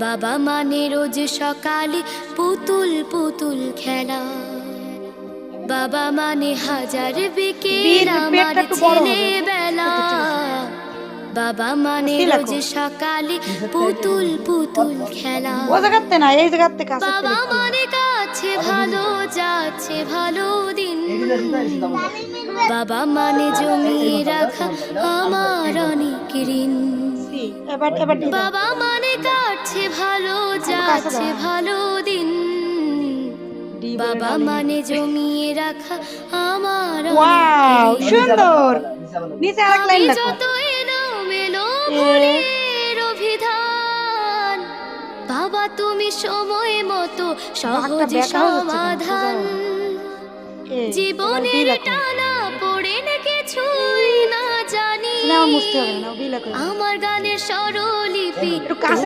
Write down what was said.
বাবা মানে রোজ সকালে পুতুল পুতুল খেলা, বাবা মানে হাজার বিকেল আমার ছেলেবেলা, বাবা মানে রোজ সকালে পুতুল পুতুল খেলা, বাবা মানে কাছে ভালো যাচ্ছে ভালো দিন, বাবা মানে জমিয়ে রাখা আমার অনেক ঋণ, বাবা মানে কাটছে ভালো যাচ্ছে ভালো দিন, বাবা মানে জমিয়ে রাখা আমার অনেক ঋণ। সুন্দর। নিচে আরেক লাইন আমি লেখো। যত এলোমেলো ভুলের অভিধান, বাবা তুমি সময় মতো সহজ সমাধান, জীবনের টানা পড়ে না কিছুই না জানি, আমার গানের স্বরলিপি